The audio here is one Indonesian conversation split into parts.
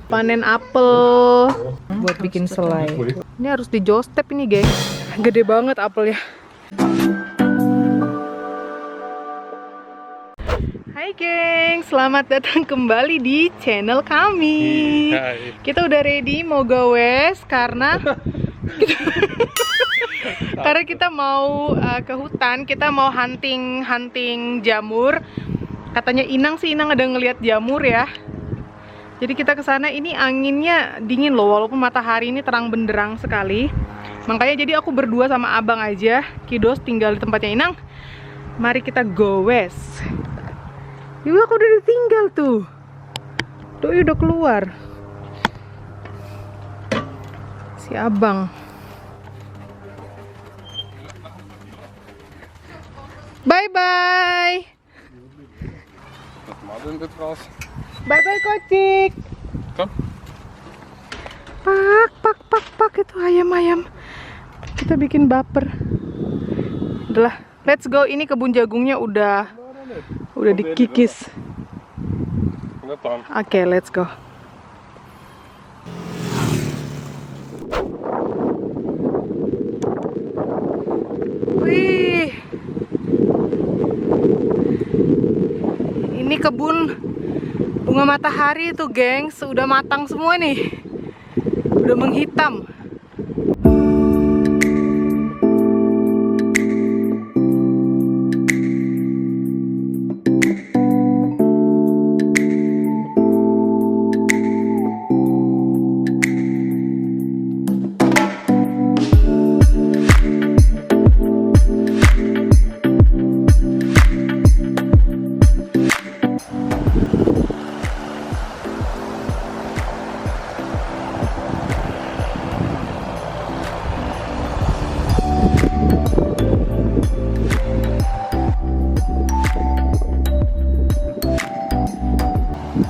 Panen apel buat bikin selai. Ini harus dijostep ini, geng. Gede banget apelnya. Hai geng, selamat datang kembali di channel kami. Hai. Kita udah ready mau gowes karena karena kita mau ke hutan, kita mau hunting jamur. Katanya Inang ada ngelihat jamur ya. Jadi kita ke sana. Ini anginnya dingin loh, walaupun matahari ini terang benderang sekali. Makanya jadi aku berdua sama abang aja. Kidos tinggal di tempatnya Inang. Mari kita gowes. Ibu aku udah ditinggal tuh. Doi udah keluar. Si abang. Bye bye. Bye bye kocik. Kom. Pak itu ayam. Kita bikin baper. Udahlah, let's go. Ini kebun jagungnya udah dikikis. Oke, let's go. Wih. Ini kebun bunga matahari tuh, gengs. Udah matang semua nih. Udah menghitam.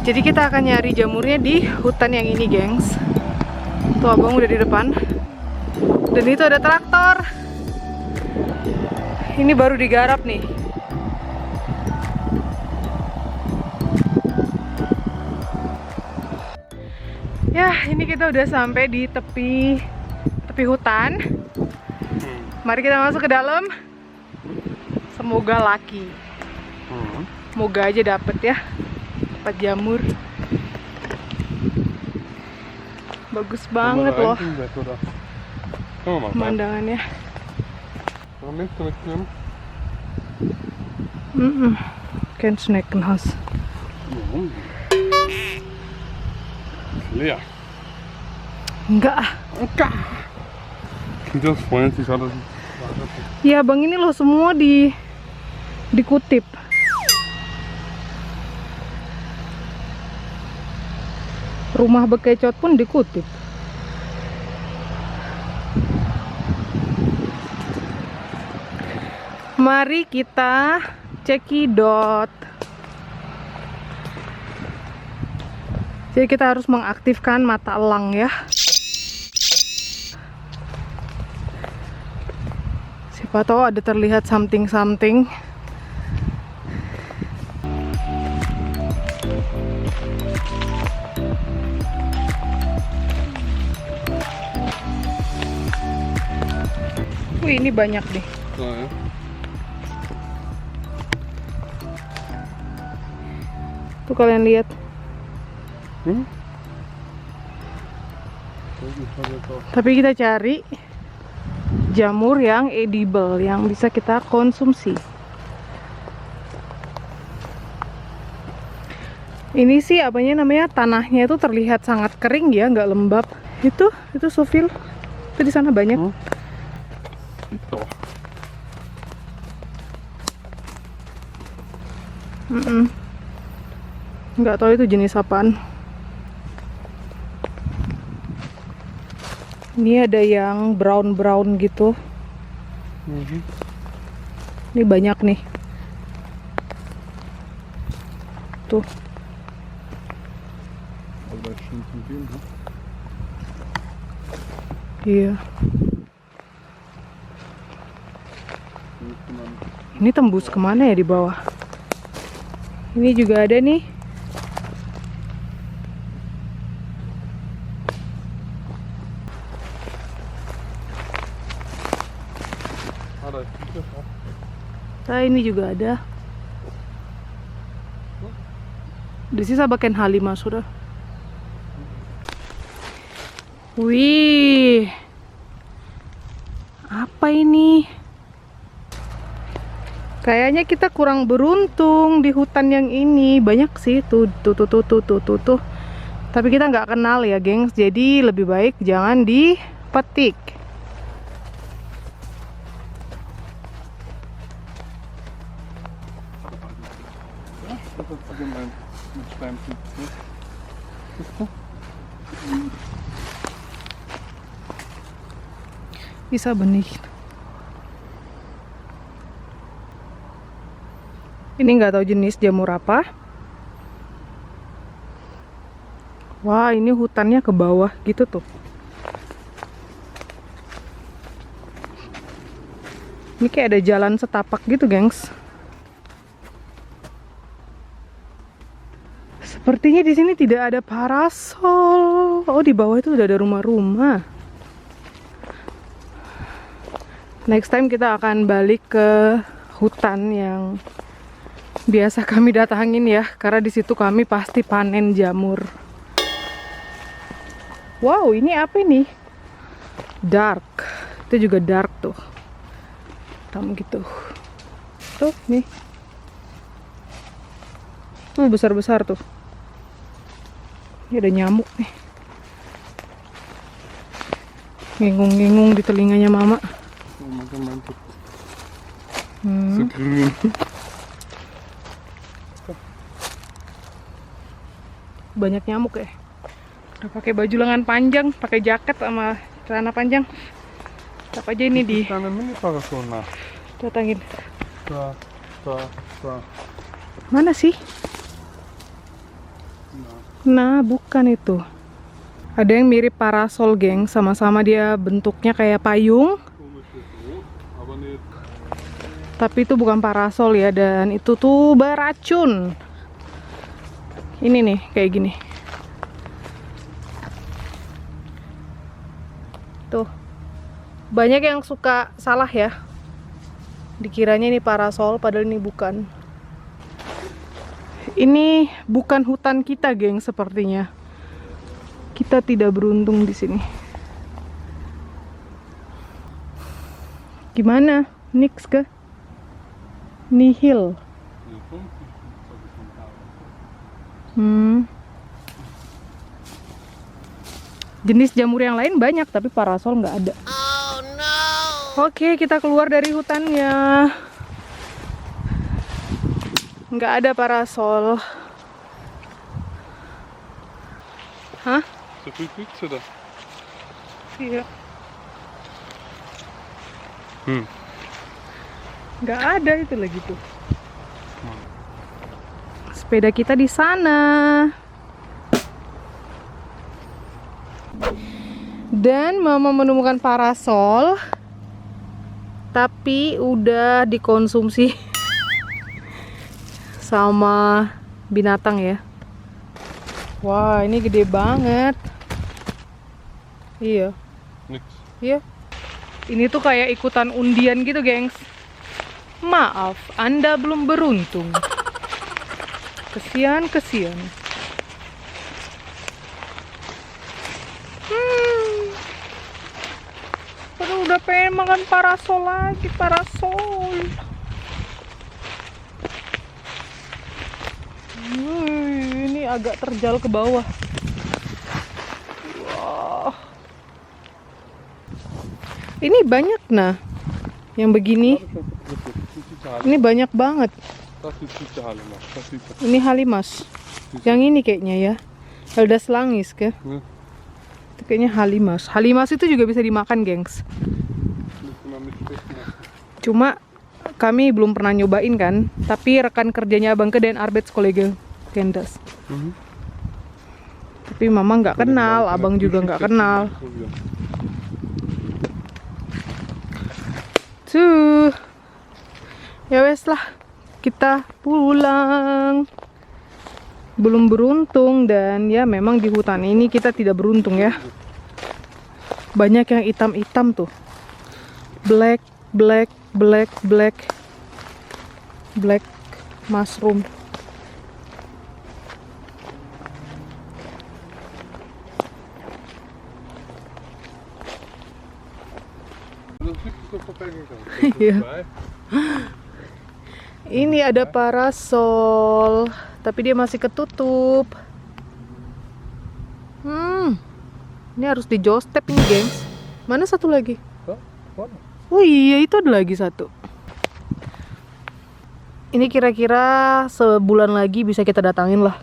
Jadi kita akan nyari jamurnya di hutan yang ini, gengs. Tuh abang udah di depan. Dan itu ada traktor. Ini baru digarap nih. Ya, ini kita udah sampai di tepi hutan. Mari kita masuk ke dalam. Semoga laki. Semoga aja dapet ya. Dapat jamur. Bagus banget loh pemandangannya. Kan snackenhaus. Leer. Enggak. Das freuen sich alle. Ya bang, ini loh semua dikutip. Rumah bekecot pun dikutip. Mari kita cekidot. Jadi kita harus mengaktifkan mata elang ya. Siapa tahu ada terlihat something. Wih, ini banyak nih. Ja, ja. Tuh kalian lihat. Tapi kita cari jamur yang edible, yang bisa kita konsumsi. Ini sih namanya tanahnya itu terlihat sangat kering ya, nggak lembab. Itu Sofil. Itu di sana banyak. Itu. Nggak tahu itu jenis apaan. Ini ada yang brown gitu. Ini banyak nih. Tuh. Iya. Ini tembus kemana ya di bawah? Ini juga ada nih. Nah, ini juga ada. Di sisa bagian H5 sudah. Wih, apa ini? Kayaknya kita kurang beruntung di hutan yang ini. Banyak sih tuh. Tapi kita nggak kenal ya, gengs. Jadi lebih baik jangan dipetik. Bisa benih. Ini nggak tahu jenis jamur apa. Wah, ini hutannya ke bawah gitu tuh. Ini kayak ada jalan setapak gitu, gengs. Sepertinya di sini tidak ada parasol. Oh, di bawah itu udah ada rumah-rumah. Next time kita akan balik ke hutan yang biasa kami datangin ya, karena di situ kami pasti panen jamur. Wow, ini apa ini? Dark. Itu juga dark tuh. Hitam gitu. Tuh, nih. Tuh besar-besar tuh. Ini ada nyamuk nih. Ngingung-ngingung di telinganya mama. Mantap. Banyak nyamuk ya. Udah pakai baju lengan panjang, pakai jaket sama celana panjang. Apa aja ini di Tanam ini parasol nah. datangin. Sa. Mana sih? Nah, bukan itu. Ada yang mirip parasol, geng. Sama-sama dia bentuknya kayak payung. Tapi itu bukan parasol ya, dan itu tuh beracun. Ini nih, kayak gini. Tuh. Banyak yang suka salah ya. Dikiranya ini parasol, padahal ini bukan. Ini bukan hutan kita, geng, sepertinya. Kita tidak beruntung di sini. Gimana? Nix kah? Nihil. Jenis jamur yang lain banyak, tapi parasol nggak ada. Oh, no. Oke, kita keluar dari hutannya. Nggak ada parasol. Hah? Seperti sudah. Iya. Nggak ada itu lagi tuh. Sepeda kita di sana. Dan mama menemukan parasol, tapi udah dikonsumsi sama binatang ya. Wah, ini gede banget. Iya. Nix. Iya. Ini tuh kayak ikutan undian gitu, gengs. Maaf, Anda belum beruntung. Kesian. Aduh, udah pengen makan parasol lagi, parasol. Ini agak terjal ke bawah. Wah. Ini banyak nah, yang begini. Ini banyak banget. Ini halimas. Yang ini kayaknya ya. Heldas langis ke? Itu kayaknya halimas. Halimas itu juga bisa dimakan, gengs. Cuma kami belum pernah nyobain kan. Tapi rekan kerjanya Abang Ke dan Arbeitskollege kendas. Tapi mama nggak kenal, abang juga nggak kenal. Tuh. Ya wes lah, kita pulang. Belum beruntung, dan ya memang di hutan ini kita tidak beruntung ya. Banyak yang hitam-hitam tuh. Black. black mushroom. Dat is goed voor verpakking. Iya. Ini ada parasol, tapi dia masih ketutup. Ini harus dijostep ini, gengs. Mana satu lagi? Oh iya, itu ada lagi satu. Ini kira-kira sebulan lagi bisa kita datangin lah.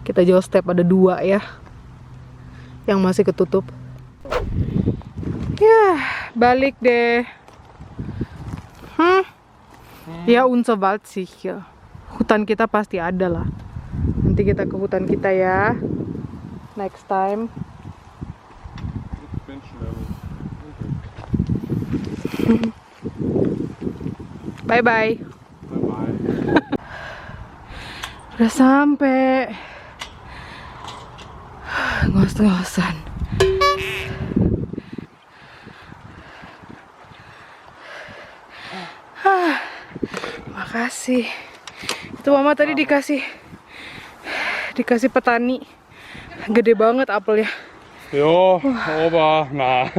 Kita jostep, ada 2 ya, yang masih ketutup. Ya, balik deh. Ya, unser Wald sicher. Hutan kita pasti ada lah. Nanti kita ke hutan kita ya. Next time. Bye bye. Bye. Udah sampai. Ngos-ngosan. Makasih. Itu mama tadi dikasih petani. Gede banget apelnya. Jo, aber nah.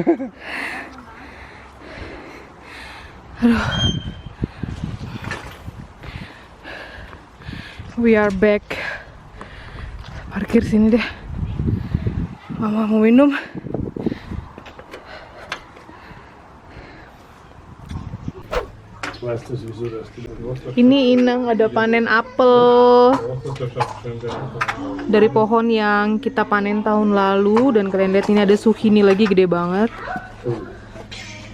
We are back. Parkir sini deh. Mama mau minum. Ini Inang ada panen apel dari pohon yang kita panen tahun lalu, dan kalian lihat ini ada zucchini lagi gede banget.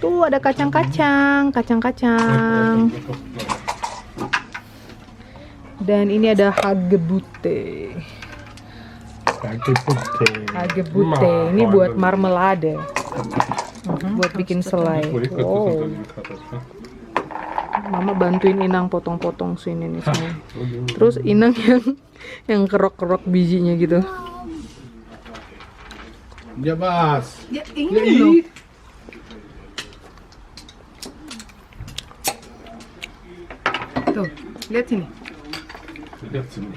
Tuh ada kacang-kacang. Dan ini ada hagebutte. Ini buat marmelade. Buat bikin selai. Oh. Mama bantuin Inang potong-potong sini nih semua. Terus Inang yang kerok-kerok bijinya gitu. Ja, was? Ya, ini loh. Tuh, lihat sini. Lihat sini.